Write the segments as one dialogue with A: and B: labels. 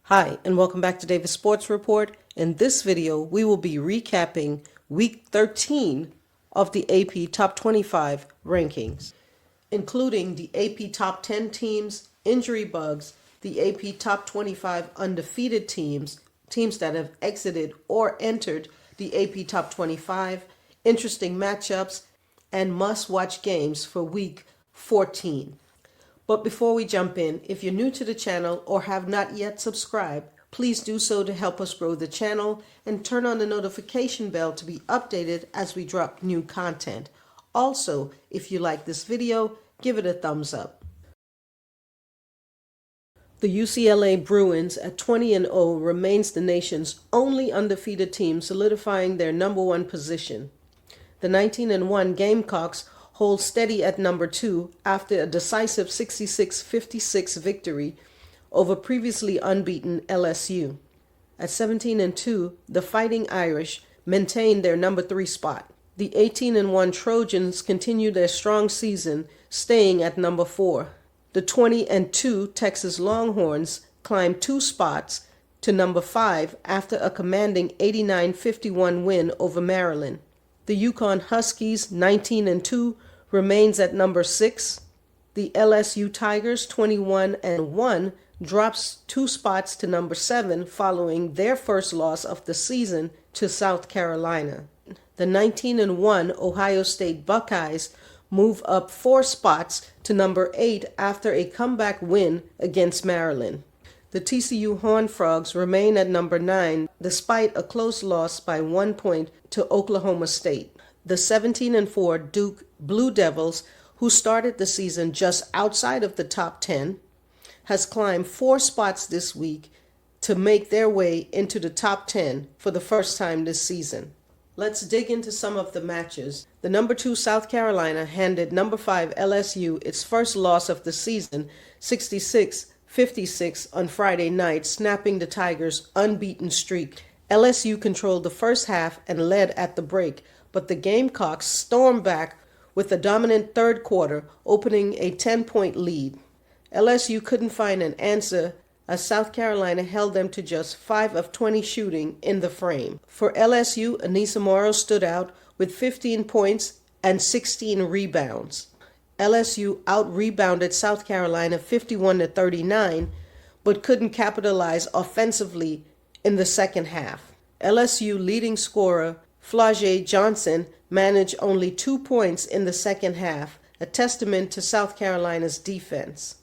A: Hi, and welcome back to Davis Sports Report. In this video, we will be recapping Week 13 of the AP Top 25 rankings, including the AP Top 10 teams, injury bugs, the AP Top 25 undefeated teams, teams that have exited or entered the AP Top 25, interesting matchups, and must-watch games for Week 14. But before we jump in, if you're new to the channel or have not yet subscribed, please do so to help us grow the channel and turn on the notification bell to be updated as we drop new content. Also, if you like this video, give it a thumbs up. The UCLA Bruins at 20-0 remains the nation's only undefeated team, solidifying their number one position. The 19-1 Gamecocks hold steady at number 2 after a decisive 66-56 victory over previously unbeaten LSU. At 17-2, the Fighting Irish maintain their number 3 spot. The 18-1 Trojans continue their strong season, staying at number 4. The 20-2 Texas Longhorns climb 2 spots to number 5 after a commanding 89-51 win over Maryland. The Yukon Huskies, 19-2, remains at number 6. The LSU Tigers, 21-1, drops 2 spots to number 7 following their first loss of the season to South Carolina. The 19-1 Ohio State Buckeyes move up 4 spots to number 8 after a comeback win against Maryland. The TCU Horned Frogs remain at number 9 despite a close loss by 1 point to Oklahoma State. The 17-4 Duke Blue Devils, who started the season just outside of the top 10, has climbed 4 spots this week to make their way into the top 10 for the first time this season. Let's dig into some of the matches. The number 2 South Carolina handed number 5 LSU its first loss of the season, 66-56 on Friday night, snapping the Tigers' unbeaten streak. LSU controlled the first half and led at the break, but the Gamecocks stormed back with a dominant third quarter, opening a 10-point lead. LSU couldn't find an answer as South Carolina held them to just 5 of 20 shooting in the frame. For LSU, Anissa Morrow stood out with 15 points and 16 rebounds. LSU out-rebounded South Carolina 51-39, but couldn't capitalize offensively in the second half. LSU leading scorer Flau'jae Johnson managed only 2 points in the second half, a testament to South Carolina's defense.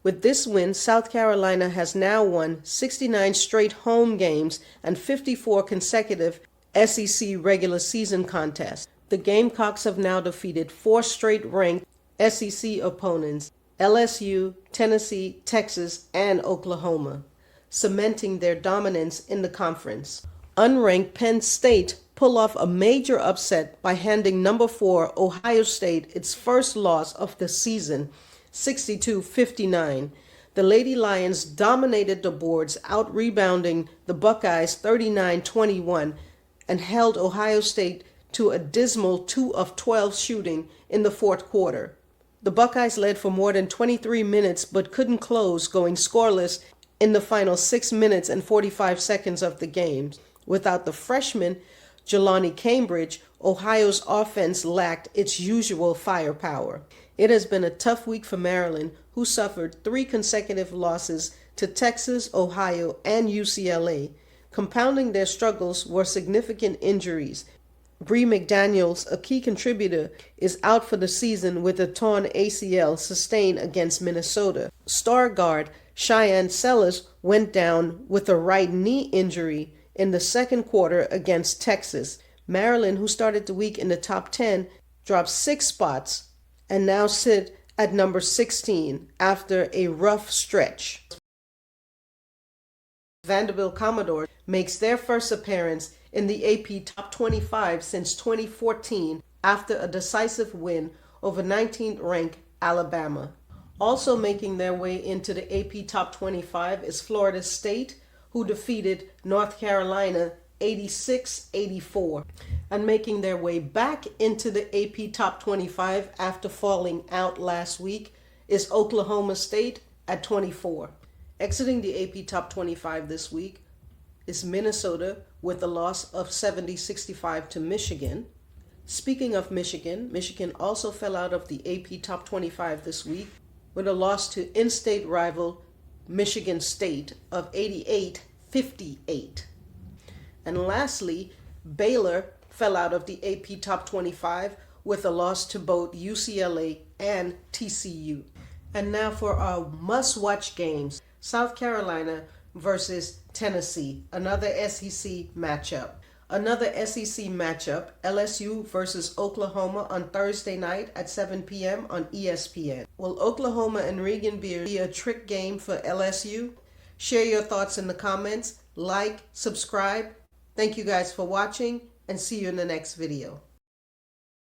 A: With this win, South Carolina has now won 69 straight home games and 54 consecutive SEC regular season contests. The Gamecocks have now defeated 4 straight ranked SEC opponents, LSU, Tennessee, Texas, and Oklahoma, cementing their dominance in the conference. Unranked Penn State pull off a major upset by handing number 4 Ohio State its first loss of the season, 62-59. The Lady Lions dominated the boards, out-rebounding the Buckeyes 39-21, and held Ohio State to a dismal 2 of 12 shooting in the fourth quarter. The Buckeyes led for more than 23 minutes but couldn't close, going scoreless in the final 6 minutes and 45 seconds of the game. Without the freshman Jelani Cambridge, Ohio's offense lacked its usual firepower. It has been a tough week for Maryland, who suffered 3 consecutive losses to Texas, Ohio, and UCLA. Compounding their struggles were significant injuries. Bree McDaniels, a key contributor, is out for the season with a torn ACL sustained against Minnesota. Star guard Cheyenne Sellers went down with a right knee injury in the second quarter against Texas. Maryland, who started the week in the top 10, dropped 6 spots and now sit at number 16 after a rough stretch. Vanderbilt Commodores makes their first appearance in the AP Top 25 since 2014 after a decisive win over 19th-ranked Alabama. Also making their way into the AP Top 25 is Florida State, who defeated North Carolina 86-84. And making their way back into the AP Top 25 after falling out last week is Oklahoma State at 24. Exiting the AP Top 25 this week is Minnesota with a loss of 70-65 to Michigan. Speaking of Michigan, Michigan also fell out of the AP Top 25 this week with a loss to in-state rival Michigan State of 88-58. And lastly, Baylor fell out of the AP Top 25 with a loss to both UCLA and TCU. And now for our must-watch games. South Carolina versus Tennessee, another SEC matchup. Another SEC matchup, LSU versus Oklahoma on Thursday night at 7 p.m. on ESPN. Will Oklahoma and Regan Beer be a trick game for LSU? Share your thoughts in the comments, like, subscribe. Thank you guys for watching, and see you in the next video.